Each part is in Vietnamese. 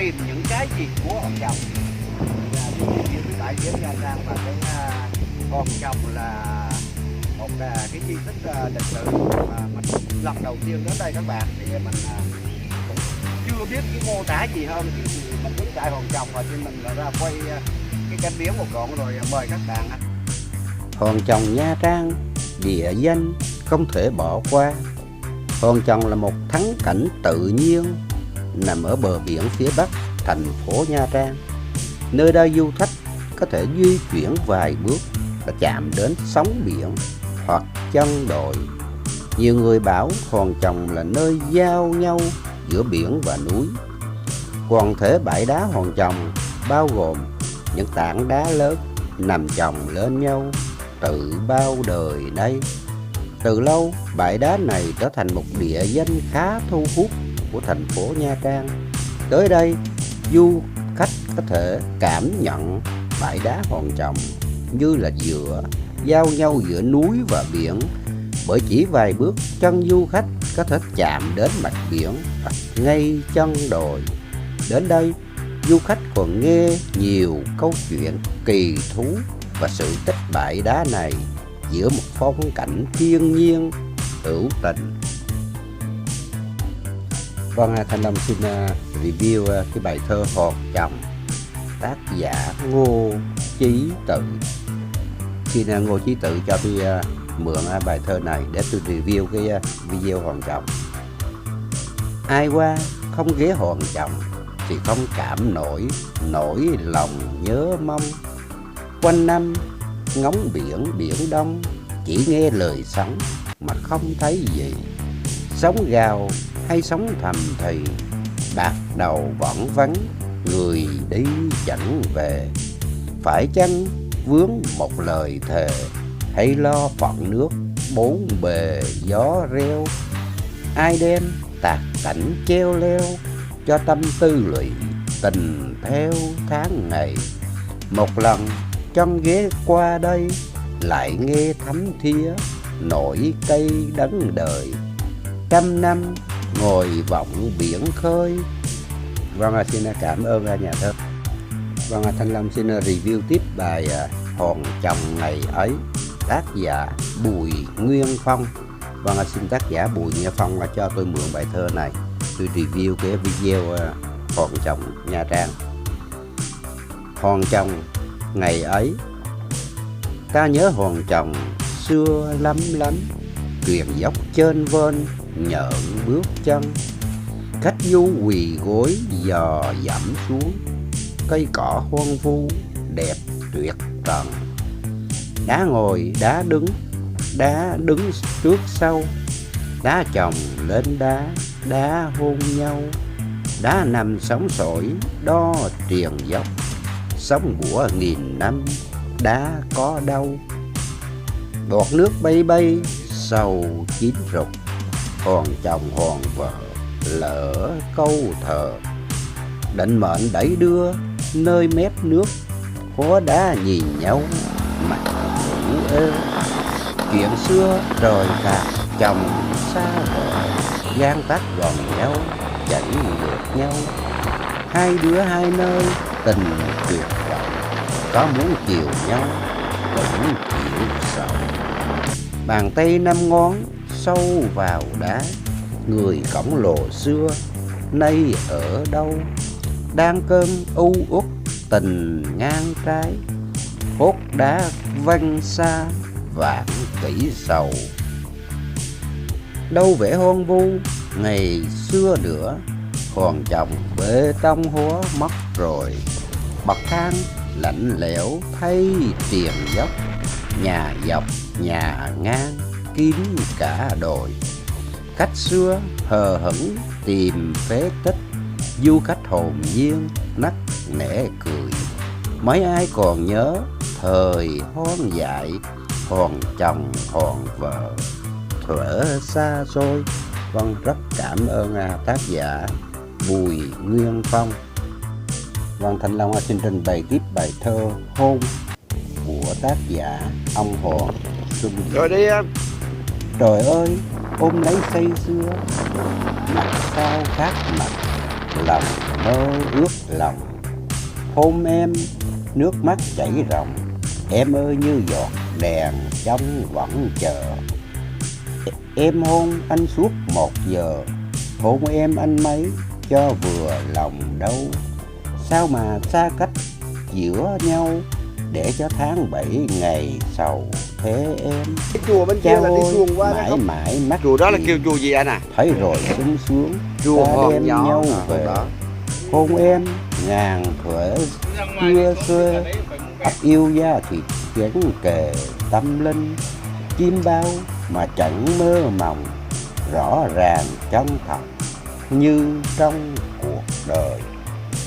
tìm những cái gì của Hòn Chồng. Như cái bãi biển Nha Trang và cái Hòn Chồng là một cái di tích lịch sử mà mình lần đầu tiên đến đây các bạn, thì mình cũng chưa biết cái mô tả gì hơn. Mình đứng tại Hòn Chồng và thì mình ra quay cái cảnh biển một đoạn rồi mời các bạn. Hòn Chồng Nha Trang, địa danh không thể bỏ qua. Hòn Chồng là một thắng cảnh tự nhiên nằm ở bờ biển phía bắc thành phố Nha Trang. Nơi đây du khách có thể di chuyển vài bước và chạm đến sóng biển hoặc chân đồi. Nhiều người bảo Hòn Chồng là nơi giao nhau giữa biển và núi. Quần thể bãi đá Hòn Chồng bao gồm những tảng đá lớn nằm chồng lên nhau từ bao đời nay. Từ lâu, bãi đá này trở thành một địa danh khá thu hút của thành phố Nha Trang. Tới đây, du khách có thể cảm nhận bãi đá Hòn Chồng như là giao nhau giữa núi và biển, bởi chỉ vài bước chân du khách có thể chạm đến mặt biển hoặc ngay chân đồi. Đến đây, du khách còn nghe nhiều câu chuyện kỳ thú và sự tích bãi đá này giữa một phong cảnh thiên nhiên hữu tình. Vâng, Thanh Long xin review cái bài thơ Hòn Chồng, tác giả Ngô Chí Tự. Xin Ngô Chí Tự cho tôi mượn bài thơ này để tôi review cái video Hòn Chồng. Ai qua không ghé Hòn Chồng thì không cảm nổi lòng nhớ mong. Quanh năm ngóng biển đông, chỉ nghe lời sóng mà không thấy gì. Sóng gào hay sóng thầm thì, bạc đầu vẫn vắng, người đi chẳng về. Phải chăng vướng một lời thề, hay lo phận nước bốn bề gió reo? Ai đem tạc cảnh treo leo, cho tâm tư lụy tình theo tháng ngày. Một lần chân ghé qua đây, lại nghe thấm thía nổi cây đắng đời. Trăm năm ngồi vọng biển khơi. Vâng, xin cảm ơn nhà thơ. Vâng, Thanh Long xin review tiếp bài Hòn Chồng ngày ấy, tác giả Bùi Nguyên Phong. Vâng, xin tác giả Bùi Nguyên Phong cho tôi mượn bài thơ này, tôi review cái video Hòn Chồng Nha Trang. Hòn Chồng ngày ấy, ta nhớ Hòn Chồng xưa lắm lắm, truyền dốc trên vên nhợn bước chân. Khách du quỳ gối dò dẫm xuống, cây cỏ hoang vu đẹp tuyệt trần. Đá ngồi đá đứng trước sau, đá chồng lên đá hôn nhau. Đá nằm sóng sỏi đo triền dốc, sóng của nghìn năm đá có đâu. Bọt nước bay bay sầu chín rục, Hòn Chồng hòn vợ lỡ câu thờ. Định mệnh đẩy đưa nơi mép nước, khó đá nhìn nhau mặt ngủ ê. Chuyện xưa trời cạc chồng xa vợ, gian tắt gần nhau chẳng được nhau. Hai đứa hai nơi tình tuyệt vọng, có muốn chiều nhau cũng chịu sầu. Bàn tay năm ngón sâu vào đá, người khổng lồ xưa nay ở đâu? Đang cơn u uất tình ngang trái, hốt đá văng xa vạn kỷ sầu. Đâu vẻ hoang vu ngày xưa nữa, Hòn Chồng bê tông hóa mất rồi. Bậc thang lạnh lẽo thay triền dốc, nhà dọc nhà ngang kín cả đồi. Khách xưa hờ hững tìm phế tích, du khách hồn nhiên nắc nẻ cười. Mấy ai còn nhớ thời hoang dại, Hòn Chồng hòn vợ thuở xa xôi. Vâng, rất cảm ơn tác giả Bùi Nguyên Phong. Vâng, Thanh Long xin trình bày tiếp bài thơ Hôn của tác giả ông Hòn Xuân. Rồi đi em. Trời ơi, ôm lấy say xưa, mặt sao khác mặt, lòng mơ ước lòng. Hôn em nước mắt chảy ròng, em ơi như giọt đèn trong vẫn chờ. Em hôn anh suốt 1 giờ, hôn em anh mấy cho vừa lòng đâu. Sao mà xa cách giữa nhau, để cho tháng 7 ngày sầu thế em. Cái chùa bên kia Chao là đi ơi, xuồng qua mãi đó. mãi mắt Chùa đó là nhìn, kêu chùa gì anh à? thấy rồi sung sướng. Chùa Ta Hòn đem Gió nhau về, đó. hôn em ngàn thuở xưa xưa. Ấp yêu da thịt gắn kề tâm linh, chim bao mà chẳng mơ mộng, rõ ràng trong thật như trong cuộc đời.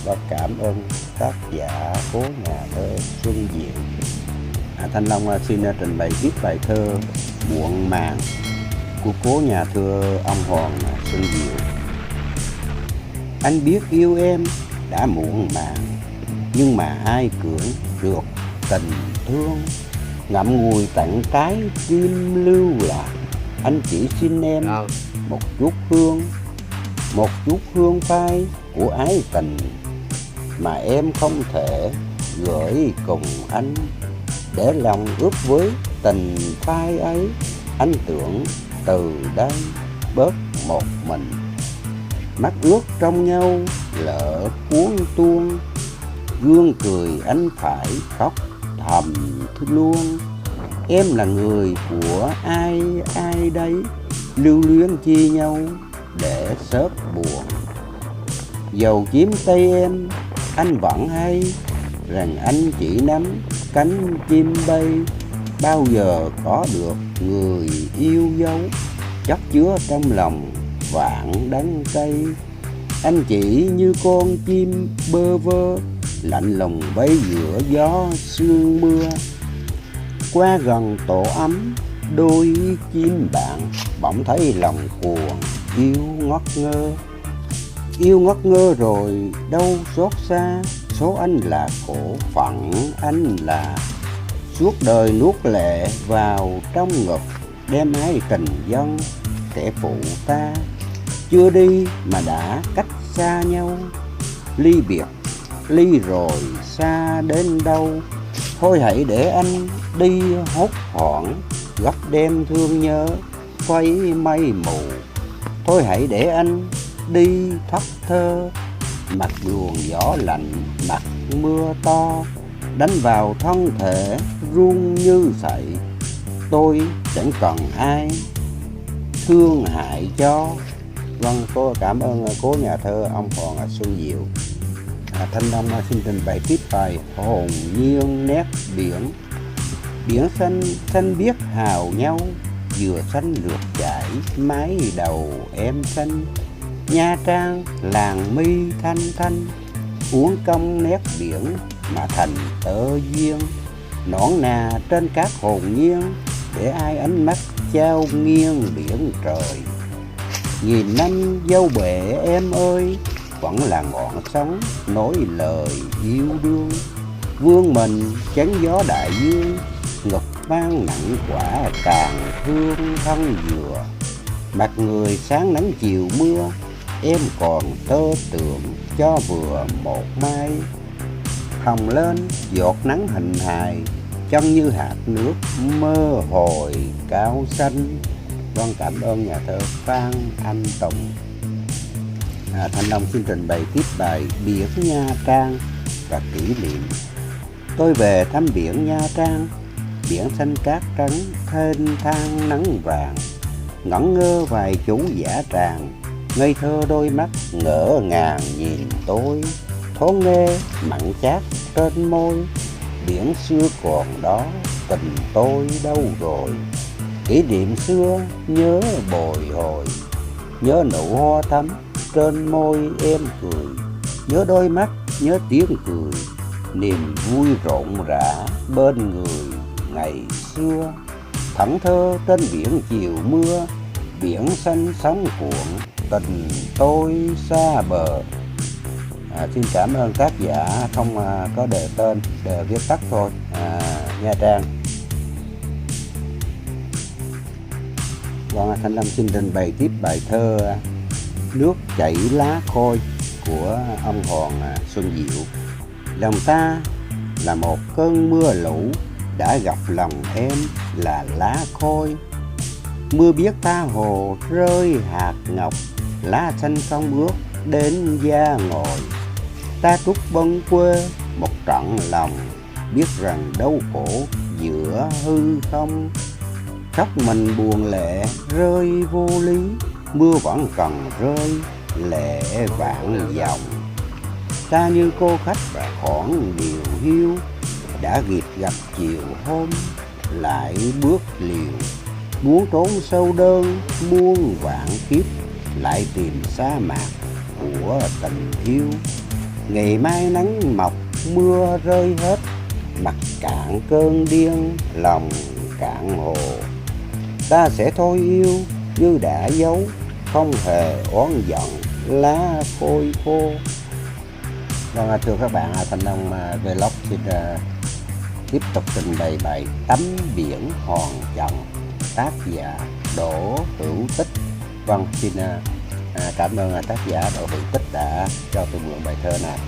Và cảm ơn tác giả Cố Nhà Thơ Xuân Diệu. Thanh Long xin trình bày tiếp bài thơ Muộn Màng của cố nhà thơ ông Hoàng Xuân Diệu. Anh biết yêu em đã muộn màng, nhưng mà ai cưỡng được tình thương. Ngậm ngùi tận trái tim lưu lạc, anh chỉ xin em một chút hương phai của ái tình mà em không thể gửi cùng anh. Để lòng ước với tình phai ấy, anh tưởng từ đây bớt một mình. Mắt ướt trong nhau lỡ cuốn tuôn, gương cười anh phải khóc thầm luôn. Em là người của ai ai đấy, lưu luyến chia nhau để sớt buồn. Dầu chiếm tay em, anh vẫn hay rằng anh chỉ nắm cánh chim bay. Bao giờ có được người yêu dấu, chất chứa trong lòng vạn đắng cay. Anh chỉ như con chim bơ vơ, lạnh lùng bay giữa gió sương mưa. Qua gần tổ ấm đôi chim bạn, bỗng thấy lòng cuồng yêu ngất ngơ. Yêu ngất ngơ rồi đâu xót xa, số anh là khổ phận anh là. Suốt đời nuốt lệ vào trong ngực, đem ái tình dân kẻ phụ ta. Chưa đi mà đã cách xa nhau, ly biệt ly rồi xa đến đâu. Thôi hãy để anh đi hốt hoảng, gấp đêm thương nhớ quay mây mù. Thôi hãy để anh đi thất thơ, mặt luồng gió lạnh mặt mưa to, đánh vào thân thể run như sậy. Tôi chẳng cần ai thương hại cho. Vâng, cô cảm ơn cố nhà thơ ông Hoàng Xuân Diệu. Thanh Long xin trình bày tiếp bài Hồn Nhiên Nét Biển. Biển xanh xanh biếc hào nhau, vừa xanh lượt chảy mái đầu em xanh. Nha Trang làng mi thanh thanh, uống công nét biển mà thành tơ duyên. Nõn nà trên cát hồn nhiên, để ai ánh mắt trao nghiêng biển trời. Nghìn năm dâu bể em ơi, vẫn là ngọn sóng nói lời yêu đương. Vương mình chắn gió đại dương, ngực mang nặng quả càng thương thân dừa. Mặt người sáng nắng chiều mưa, em còn tơ tưởng cho vừa một mai. Hồng lên giọt nắng hình hài, chân như hạt nước mơ hồi cao xanh. Vâng, cảm ơn nhà thơ Phan Anh Tùng. Thanh Long xin trình bày tiếp bài Biển Nha Trang và kỷ niệm. Tôi về thăm biển Nha Trang, biển xanh cát trắng thênh thang nắng vàng. Ngẩn ngơ vài chú dã tràng, ngây thơ đôi mắt ngỡ ngàng nhìn tôi. Thoáng nghe mặn chát trên môi, biển xưa còn đó, tình tôi đâu rồi. Kỷ niệm xưa nhớ bồi hồi, nhớ nụ hoa thắm trên môi em cười. Nhớ đôi mắt, nhớ tiếng cười, niềm vui rộn rã bên người ngày xưa. Thẫn thơ trên biển chiều mưa, biển xanh sóng cuộn, tình tôi xa bờ. Xin cảm ơn tác giả, không có đề tên, đề viết tắt thôi. Nha Trang. Thanh Lâm xin trình bày tiếp bài thơ Nước chảy lá khôi của ông Hòn Xuân Diệu. Lòng ta là một cơn mưa lũ đã gặp lòng em là lá khôi. Mưa biết tha hồ rơi hạt ngọc, lá xanh không ướt đến da ngồi. Ta trút bâng quê một trận lòng, biết rằng đau khổ giữa hư không. Khóc mình buồn lệ rơi vô lý, mưa vẫn còn rơi lệ vạn dòng. Ta như cô khách khoản điều hiu, đã kịp gặp chiều hôm lại bước liều. Muốn trốn sâu đơn muôn vạn kiếp, lại tìm sa mạc của tình yêu. Ngày mai nắng mọc mưa rơi hết, mặt cạn cơn điên lòng cạn hồ. Ta sẽ thôi yêu như đã dấu, không hề oán giận lá phôi khô. Vâng, thưa các bạn, Thanh Long Vlog xin tiếp tục trình bày bài Tắm Biển Hòn Chồng, tác giả Đỗ Hữu Tích. Vâng, xin cảm ơn tác giả Đỗ Hữu Tích đã cho tôi mượn bài thơ này.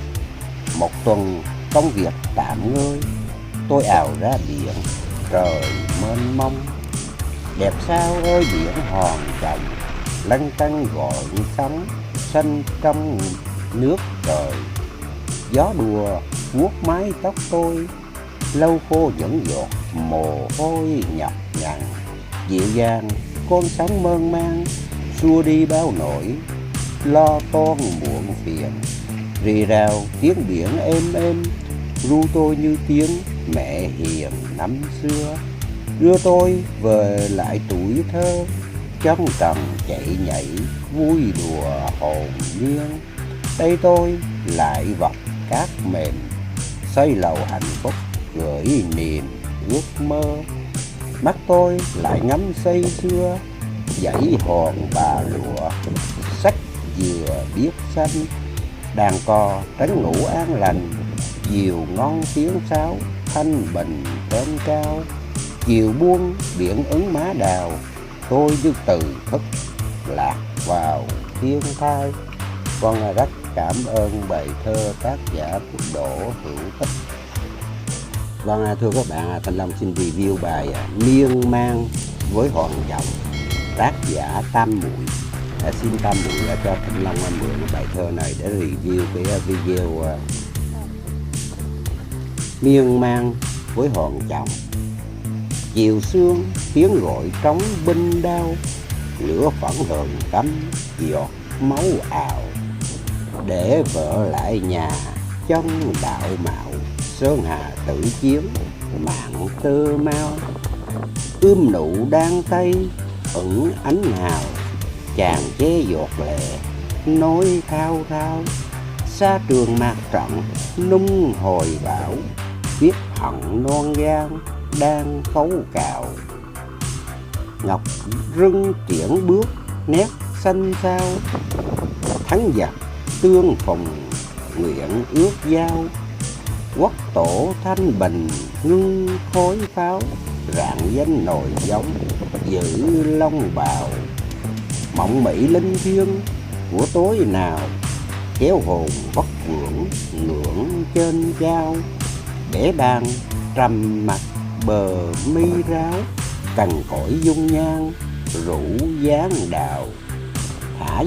Một tuần công việc tạm ngơi, tôi ào ra biển, trời mênh mông. Đẹp sao ơi biển Hòn Chồng, lăn tăn gọi sóng xanh trong nước trời. Gió đùa vuốt mái tóc tôi, lâu khô những giọt mồ hôi nhọc nhằn. Dịu dàng con sóng mơn man, xua đi bao nỗi lo toan muộn phiền. Rì rào tiếng biển êm êm, ru tôi như tiếng mẹ hiền năm xưa. Đưa tôi về lại tuổi thơ, trong trần chạy nhảy vui đùa hồn nhiên. Đây tôi lại vọc cát mềm, xây lầu hạnh phúc gửi niềm ước mơ. Mắt tôi lại ngắm say sưa, dãy hòn bà lụa sắc dừa biếc xanh. Đàn cò tránh ngủ an lành, diều ngon tiếng sáo thanh bình trên cao. Chiều buông biển ứng má đào, tôi như từ thức lạc vào thiên thai. Con rất cảm ơn bài thơ tác giả của Đỗ Hữu Tích. Vâng, thưa các bạn, Thanh Long xin review bài Miên Man với Hòn Chồng, tác giả Tam Muội. Xin Tam Muội cho Thanh Long mượn bài thơ này để review cái video Miên Man với Hòn Chồng. Chiều sương tiếng gọi trống binh đao, lửa phẫn hờn cắm giọt máu ào. Để vợ lại nhà trong đạo mạo, sơn hà tử chiến mạng tơ mau. Nụ đang tay ẩn ánh hào, chàng chế giọt lệ nói thao thao. Xa trường mạc trận nung hồi bão, biết hận non gan đang khấu cào. Ngọc rưng triển bước nét xanh xao, thắng giặc tương phùng nguyện ước giao. Quốc tổ thanh bình ngưng khói pháo, rạng danh nồi giống giữ long bào. Mộng mỹ linh thiêng của tối nào, kéo hồn vất vưởng ngưỡng trên cao. Để bàn trầm mặt bờ mi ráo, cằn cõi dung nhan rủ dáng đào. Thả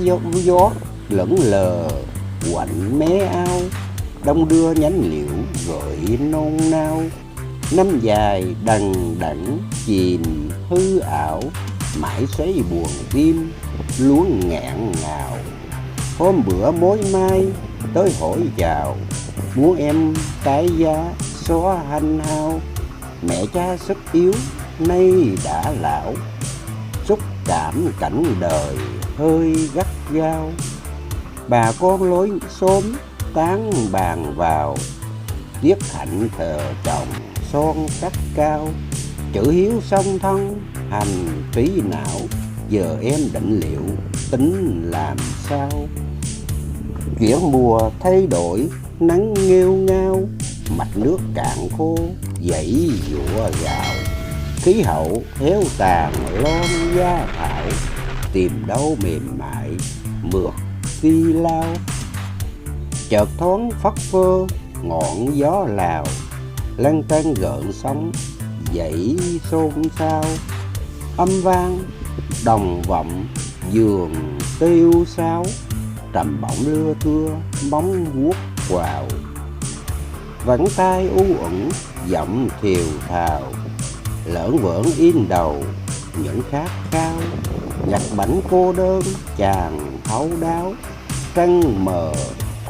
gió lững lờ quạnh mé ao, đông đưa nhánh liễu gợi nôn nao. Năm dài đằng đẵng chìm hư ảo, mãi xoáy buồn tim luống ngạn ngào. Hôm bữa mối mai tới hỏi chào, muốn em tái giá xóa hanh hao. Mẹ cha sức yếu nay đã lão, xúc cảm cảnh đời hơi gắt gao. Bà con lối xóm tán bàn vào, tiếc hạnh thờ chồng son sắc cao. Chữ hiếu song thân hành trí não, giờ em định liệu tính làm sao. Chuyển mùa thay đổi nắng nghêu ngao, mạch nước cạn khô dãy dụa gạo. Khí hậu héo tàn lon da thảo, tìm đâu mềm mại mượt phi lao. chợt thoáng phất phơ ngọn gió Lào, lăn tăn gợn sóng dậy xôn xao, âm vang đồng vọng giường tiêu sáo, trầm bổng lưa thưa bóng vuốt vào, vẳng tai u uẩn giọng thiều thào, lởn vởn in đầu những khát khao, nhặt bảnh cô đơn chàng thấu đáo, trăng mờ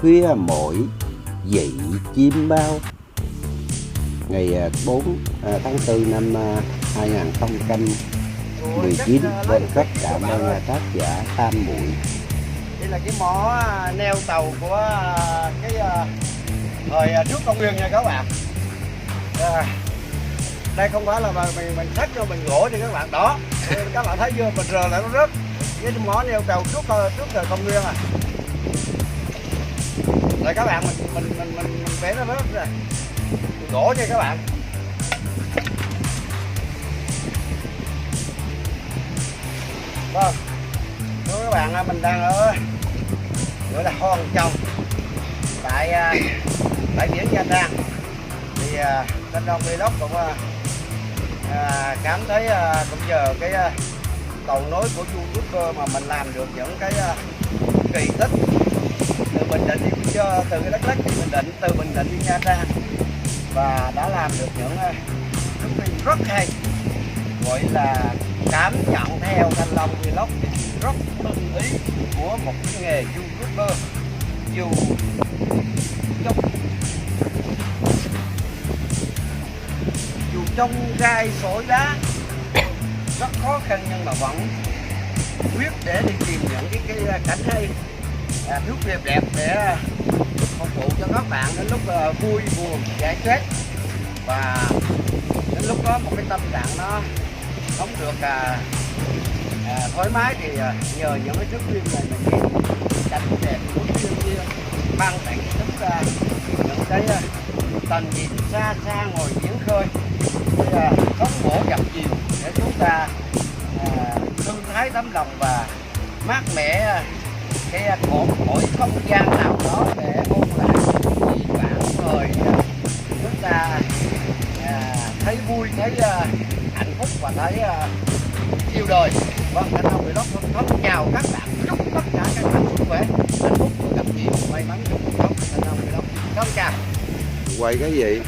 khuya mỗi dị chim bao. Ngày 4 tháng 4 năm 2019, bên rất cảm ơn tác giả Tam Muội. Đây là cái mỏ neo tàu của cái thời trước công nguyên nha các bạn. Đây không phải là mình thắt cho mình gỗ cho các bạn đó. Các bạn thấy chưa, mình rờ lại nó rớt. Cái mỏ neo tàu trước thời công nguyên à. Rồi các bạn mình vẽ nó rớt rồi. Gỗ nha các bạn. Vâng, thưa các bạn, mình đang ở gọi là Hòn Chồng tại bãi biển Nha Trang. Thì Thanh Long Vlog cũng cảm thấy cũng nhờ cái cầu nối của YouTuber mà mình làm được những cái kỳ tích từ Bình Định đi từ cái Đắk Lắk đi Bình Định, từ Bình Định đi Nha Trang, và đã làm được những thước phim rất hay, gọi là cảm nhận theo Thanh Long Vlog rất ưng ý của một cái nghề YouTuber. Dù trong gai sỏi đá rất khó khăn nhưng mà vẫn quyết để đi tìm những cái cảnh hay, thước phim đẹp để phục vụ cho các bạn đến lúc vui buồn giải stress, và đến lúc đó một cái tâm trạng nó không được thoải mái, thì nhờ những cái thước phim này mình nhìn cảnh đẹp của thiên nhiên mang tặng chúng ta những cái tầm nhìn xa xa ngồi biển khơi, cái sóng vỗ dập dìu để chúng ta thư thái tấm lòng và mát mẻ cái cõi không gian nào đó để ôn lại những gì bạn thời chúng ta thấy vui, thấy hạnh phúc và thấy yêu đời. Vâng, Thanh Long Vlog thân chào các bạn, chúc tất cả các bạn sức khỏe, hạnh phúc và gặp nhiều may mắn trong cuộc sống. Thanh Long Vlog thân chào. Quay cái gì?